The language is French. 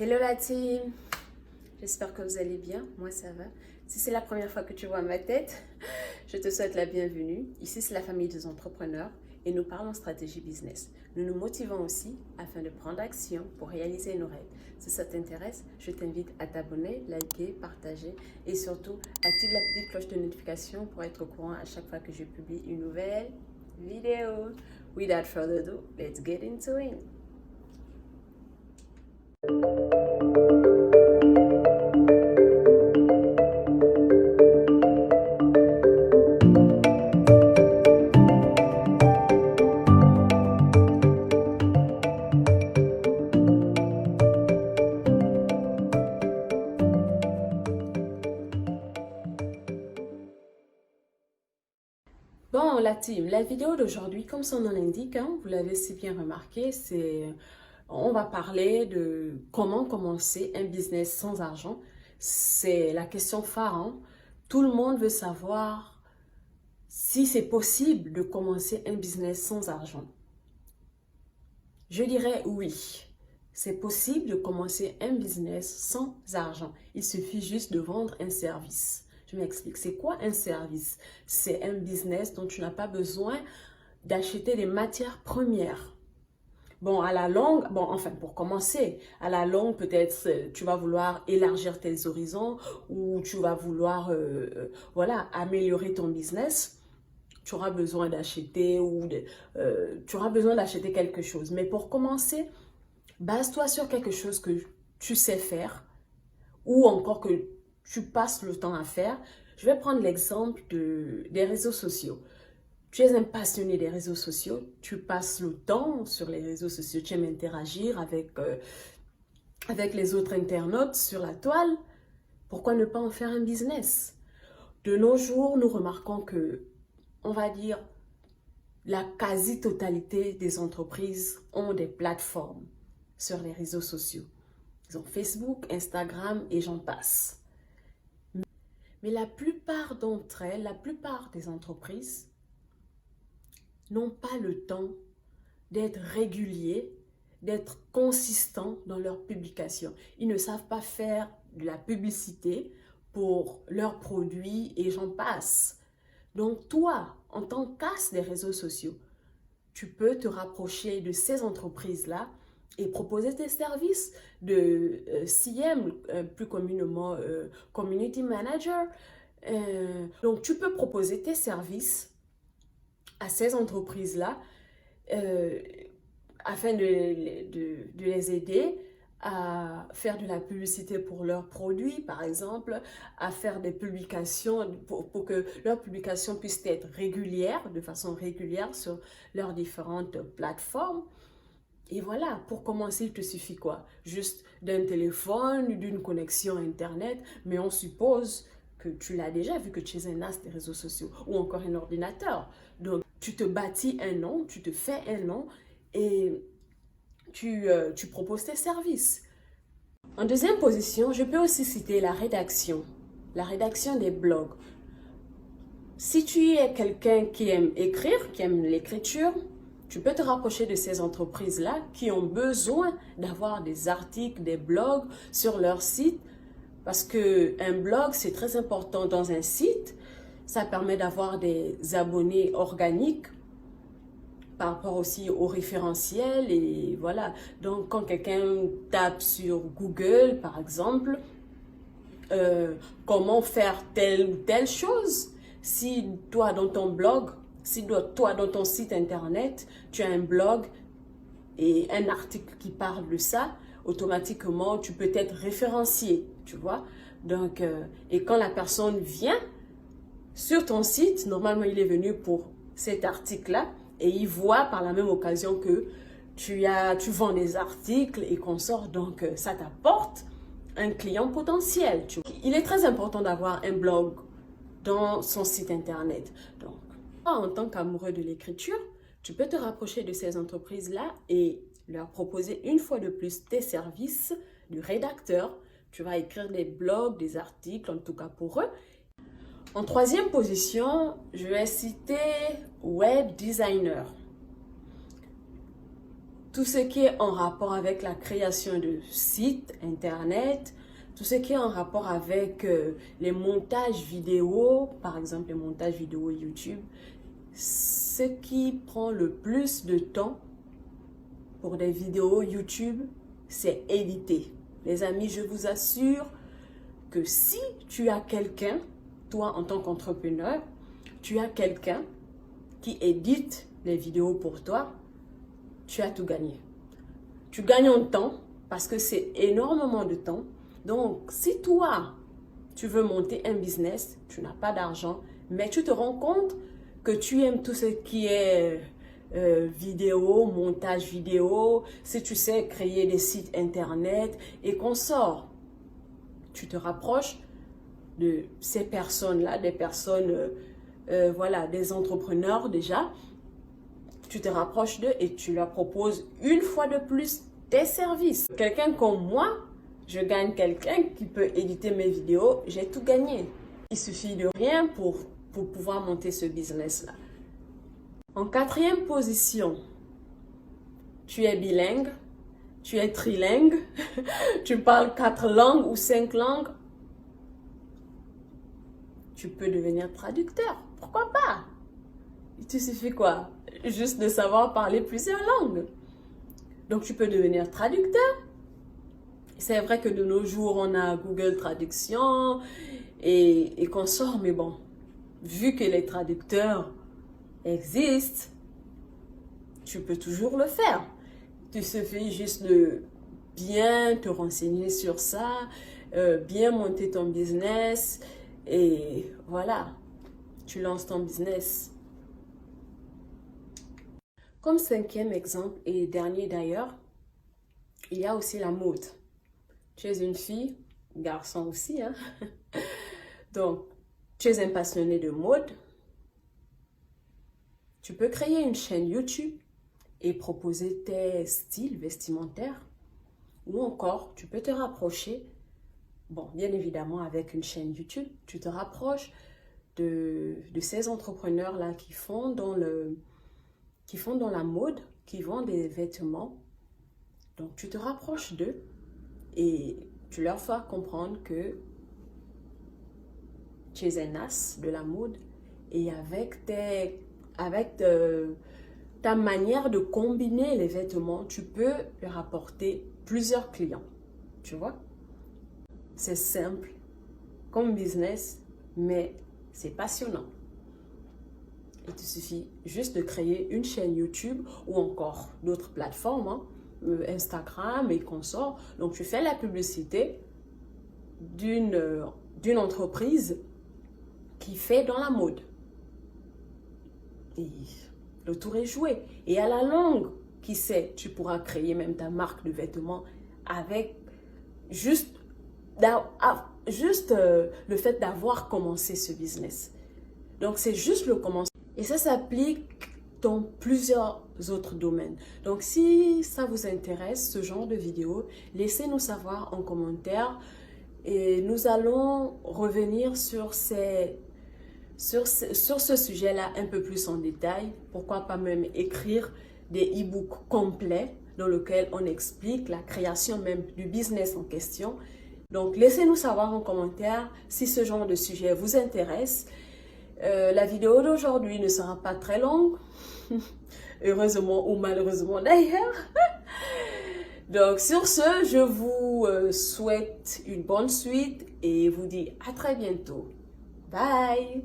Hello la team, j'espère que vous allez bien, moi ça va. Si c'est la première fois que tu vois ma tête, je te souhaite la bienvenue. Ici c'est la famille des entrepreneurs et nous parlons stratégie business. Nous nous motivons aussi afin de prendre action pour réaliser nos rêves. Si ça t'intéresse, je t'invite à t'abonner, liker, partager et surtout active la petite cloche de notification pour être au courant à chaque fois que je publie une nouvelle vidéo. Without further ado, let's get into it. Bon, la team, la vidéo d'aujourd'hui, comme son nom l'indique, hein, vous l'avez si bien remarqué, on va parler de comment commencer un business sans argent. C'est la question phare, hein. Tout le monde veut savoir si c'est possible de commencer un business sans argent. Je dirais oui. C'est possible de commencer un business sans argent. Il suffit juste de vendre un service. Je m'explique. C'est quoi un service? C'est un business dont tu n'as pas besoin d'acheter des matières premières. Bon, à la longue, enfin, pour commencer, à la longue, peut-être tu vas vouloir élargir tes horizons ou tu vas vouloir, voilà, améliorer ton business. Tu auras besoin d'acheter tu auras besoin d'acheter quelque chose. Mais pour commencer, base-toi sur quelque chose que tu sais faire ou encore que tu passes le temps à faire. Je vais prendre l'exemple des réseaux sociaux. Tu es un passionné des réseaux sociaux, tu passes le temps sur les réseaux sociaux, tu aimes interagir avec les autres internautes sur la toile. Pourquoi ne pas en faire un business? De nos jours, nous remarquons que, on va dire, la quasi-totalité des entreprises ont des plateformes sur les réseaux sociaux. Ils ont Facebook, Instagram et j'en passe. Mais la plupart d'entre elles, la plupart des entreprises n'ont pas le temps d'être réguliers, d'être consistants dans leurs publications. Ils ne savent pas faire de la publicité pour leurs produits et j'en passe. Donc toi, en tant qu'as des réseaux sociaux, tu peux te rapprocher de ces entreprises-là et proposer tes services de CM, plus communément Community Manager. Donc, tu peux proposer tes services à ces entreprises-là euh, afin de les aider à faire de la publicité pour leurs produits, par exemple, à faire des publications pour que leurs publications puissent être régulières, de façon régulière sur leurs différentes plateformes. Et voilà, pour commencer, il te suffit quoi? Juste d'un téléphone, d'une connexion Internet, mais on suppose que tu l'as déjà vu que tu es un as des réseaux sociaux ou encore un ordinateur. Donc, tu te bâtis un nom, tu te fais un nom et tu proposes tes services. En deuxième position, je peux aussi citer la rédaction des blogs. Si tu es quelqu'un qui aime écrire, qui aime l'écriture, tu peux te rapprocher de ces entreprises-là qui ont besoin d'avoir des articles, des blogs sur leur site parce qu'un blog, c'est très important dans un site. Ça permet d'avoir des abonnés organiques par rapport aussi au référentiel et voilà. Donc, quand quelqu'un tape sur Google, par exemple, comment faire telle ou telle chose, si toi, dans ton blog, si toi, dans ton site internet, tu as un blog et un article qui parle de ça, automatiquement, tu peux être référencié, tu vois. Donc, et quand la personne vient sur ton site, normalement, il est venu pour cet article-là et il voit par la même occasion que tu vends des articles et qu'on sort, donc ça t'apporte un client potentiel. Il est très important d'avoir un blog dans son site internet. Donc, en tant qu'amoureux de l'écriture, tu peux te rapprocher de ces entreprises-là et leur proposer une fois de plus tes services de rédacteur. Tu vas écrire des blogs, des articles, en tout cas pour eux. En troisième position, je vais citer web designer. tout ce qui est en rapport avec la création de sites internet, tout ce qui est en rapport avec les montages vidéo, par exemple les montages vidéo YouTube, ce qui prend le plus de temps pour des vidéos YouTube, c'est éditer. Les amis, je vous assure que si tu as quelqu'un, toi en tant qu'entrepreneur, tu as quelqu'un qui édite les vidéos pour toi, tu as tout gagné. Tu gagnes en temps parce que c'est énormément de temps. Donc, si toi, tu veux monter un business, tu n'as pas d'argent, mais tu te rends compte que tu aimes tout ce qui est vidéo, montage vidéo, si tu sais créer des sites internet et qu'on sort, tu te rapproches de ces personnes-là, des personnes, voilà, des entrepreneurs déjà, tu te rapproches d'eux et tu leur proposes une fois de plus tes services. Quelqu'un comme moi, je gagne quelqu'un qui peut éditer mes vidéos, j'ai tout gagné. Il suffit de rien pour pouvoir monter ce business-là. En quatrième position, tu es bilingue, tu es trilingue, tu parles 4 langues ou 5 langues. Tu peux devenir traducteur, pourquoi pas? Il te suffit quoi? Juste de savoir parler plusieurs langues. Donc tu peux devenir traducteur. C'est vrai que de nos jours, on a Google Traduction et qu'on sort, mais bon, vu que les traducteurs existent, tu peux toujours le faire. Il suffit juste de bien te renseigner sur ça, bien monter ton business et voilà, tu lances ton business. Comme cinquième exemple et dernier d'ailleurs, il y a aussi la mode. Tu es une fille, garçon aussi, hein? Donc, tu es un passionné de mode. Tu peux créer une chaîne YouTube et proposer tes styles vestimentaires. Ou encore, tu peux te rapprocher, bon, bien évidemment avec une chaîne YouTube, tu te rapproches de ces entrepreneurs-là qui font dans la mode, qui vendent des vêtements. Donc, tu te rapproches d'eux et tu leur fais comprendre que tu es un as de la mode et avec ta manière de combiner les vêtements, tu peux leur apporter plusieurs clients. Tu vois? C'est simple comme business, mais c'est passionnant. Il te suffit juste de créer une chaîne YouTube ou encore d'autres plateformes, hein, Instagram et consorts. Donc, tu fais la publicité d'une entreprise qui fait dans la mode. Et le tour est joué. Et à la longue, qui sait, tu pourras créer même ta marque de vêtements avec juste le fait d'avoir commencé ce business. Donc, c'est juste le commencement. Et ça s'applique dans plusieurs autres domaines. Donc, si ça vous intéresse, ce genre de vidéo, laissez-nous savoir en commentaire. Et nous allons revenir sur ce sujet-là un peu plus en détail. Pourquoi pas même écrire des e-books complets dans lesquels on explique la création même du business en question. Donc, laissez-nous savoir en commentaire si ce genre de sujet vous intéresse. La vidéo d'aujourd'hui ne sera pas très longue, heureusement ou malheureusement d'ailleurs. Donc, sur ce, je vous souhaite une bonne suite et vous dis à très bientôt. Bye!